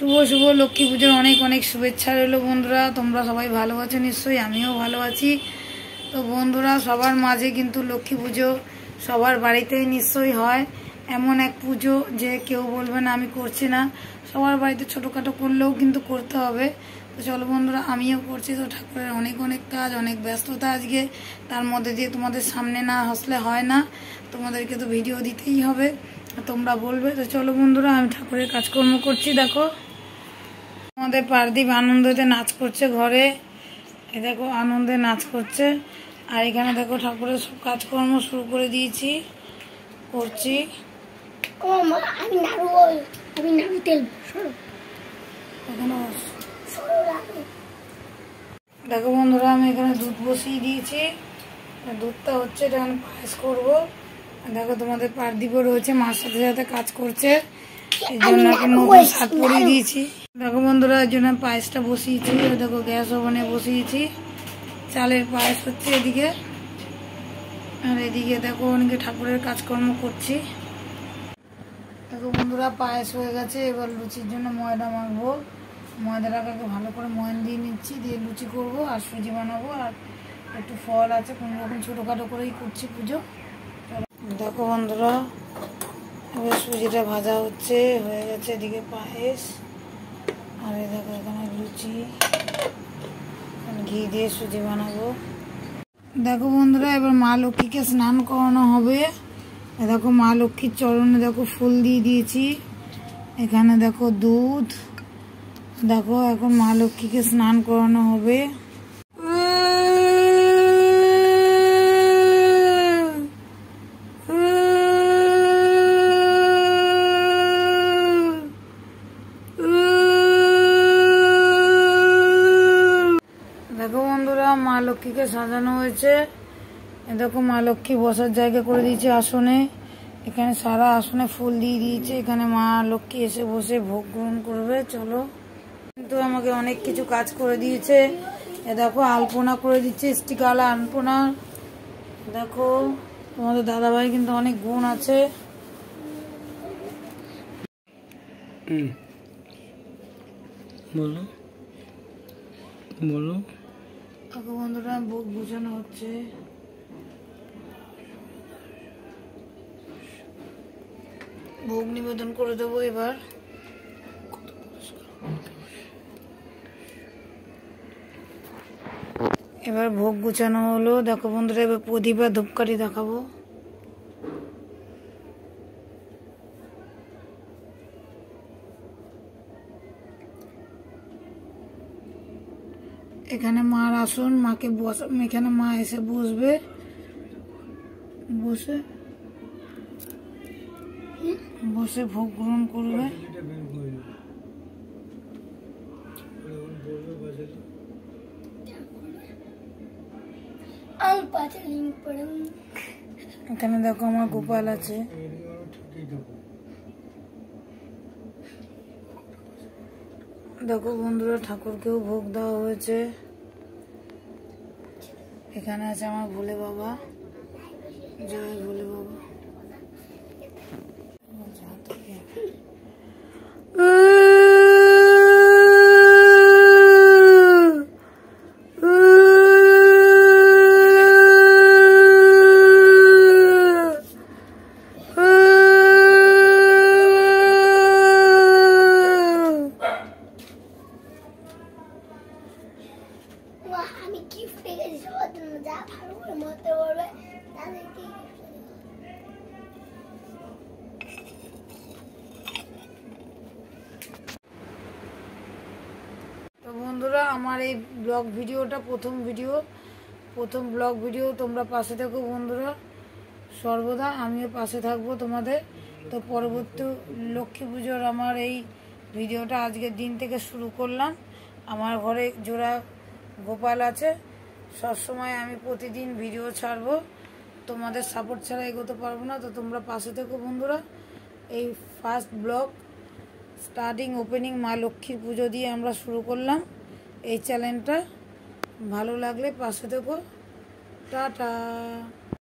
শুভ লক্ষ্মী পুজোর অনেক অনেক শুভেচ্ছা রইল বন্ধুরা। তোমরা সবাই ভালো আছো নিশ্চয়ই, আমিও ভালো আছি। তো বন্ধুরা, সবার মাঝে কিন্তু লক্ষ্মী পুজো সবার বাড়িতেই নিশ্চয়ই হয়। এমন এক পুজো যে কেউ বলবে না আমি করছি না, সবার বাড়িতে ছোটোখাটো করলেও কিন্তু করতে হবে। তো চলো বন্ধুরা, আমিও করছি। তো ঠাকুরের অনেক অনেক কাজ, অনেক ব্যস্ততা আজকে, তার মধ্যে দিয়ে তোমাদের সামনে না হাসলে হয় না, তোমাদেরকে তো ভিডিও দিতেই হবে, তোমরা বলবে। তো চলো বন্ধুরা, আমি ঠাকুরের কাজকর্ম করছি। দেখো আমাদের পারদীপ আনন্দতে নাচ করছে ঘরে, এ দেখো আনন্দে নাচ করছে। আর এখানে দেখো ঠাকুরের সব কাজকর্ম শুরু করে দিয়েছি, করছি। দেখো বন্ধুরা, আমি এখানে দুধ বসিয়ে দিয়েছি, দুধটা হচ্ছে, এটা আমি পায়েস করবো। দেখো তোমাদের পারদীপও রয়েছে, মার সাথে সাথে কাজ করছে, এই জন্য এখন নতুন শাক পরিয়ে দিয়েছি। দেখো বন্ধুরা, এর জন্য পায়েসটা বসিয়েছি। দেখো গ্যাস ওভেনে বসিয়েছি, চালের পায়েস হচ্ছে এদিকে, আর এদিকে দেখো অনেকে ঠাকুরের কাজকর্ম করছি। দেখো বন্ধুরা, পায়েস হয়ে গেছে। এবার লুচির জন্য ময়দা মাখবো। ময়দাটাকে ভালো করে ময়ান দিয়ে নিচ্ছি, দিয়ে লুচি করবো আর সুজি বানাবো। আর একটু ফল আছে, কোনো রকম ছোটোখাটো করেই করছি পুজো। দেখো বন্ধুরা, এবার সুজিটা ভাজা হচ্ছে, হয়ে গেছে। এদিকে পায়েস, আর এই দেখো এখানে লুচি, ঘি দিয়ে সুজি বানাবো। দেখো বন্ধুরা, এবার মা লক্ষ্মীকে স্নান করানো হবে। দেখো মা লক্ষ্মীর চরণে দেখো ফুল দিয়ে দিয়েছি, এখানে দেখো দুধ। দেখো এখন মা লক্ষ্মীকে স্নান করানো হবে। দেখো বন্ধুরা, মা লক্ষ্মীকে সাজানো হয়েছে। দেখো মা লক্ষ্মী বসার জায়গা করে দিয়েছে আসনে, এখানে সারা আসনে ফুল দিয়ে দিয়েছে। এখানে মা লক্ষ্মী এসে বসে ভোগ গ্রহণ করবে। চলো, কিন্তু আমাকে অনেক কিছু কাজ করে দিয়েছে। এ দেখো আলপনা করে দিচ্ছে, স্টিকার আলপনা। দেখো তোমাদের দাদাভাই কিন্তু অনেক গুণ আছে। বলো বলো। দেখো বন্ধুরা, ভোগ বোঝানো হচ্ছে। ভোগ নিবেদন করে দেবো এবার। এবার ভোগ গুছানো হলো। দেখো বন্ধুরা, এবার প্রদীপ আর ধূপকাঠি দেখাবো। এখানে মার আসন, মাকে বসা, এখানে মা এসে বসবে, বসে বসে ভোগ গ্রহণ করবে। এখানে দেখো আমার গোপাল আছে। দেখো বন্ধুরা, ঠাকুরকেও ভোগ দেওয়া হয়েছে। এখানে আছে আমার ভোলে বাবা, জয় ভোলে বাবা। আমি গিফট পেয়েছি সবার জন্য, যা ভালো করে মতে পারবে তাদেরকে। তো বন্ধুরা, আমার এই ব্লগ ভিডিওটা প্রথম ব্লগ ভিডিও, তোমরা পাশে থেকো বন্ধুরা, সর্বদা আমিও পাশে থাকবো তোমাদের। তো পরবর্তী লক্ষ্মী পুজোর আমার এই ভিডিওটা আজকের দিন থেকে শুরু করলাম। আমার ঘরে জোড়া গোপাল আছে, সবসময় আমি প্রতিদিন ভিডিও ছাড়বো, তোমাদের সাপোর্ট ছাড়া এগোতে পারবো না। তো তোমরা পাশে থেকো বন্ধুরা। এই ফার্স্ট ব্লগ স্টার্টিং ওপেনিং মা লক্ষ্মীর পুজো দিয়ে আমরা শুরু করলাম এই চ্যানেলটা। ভালো লাগলে পাশে থেকো। টাটা।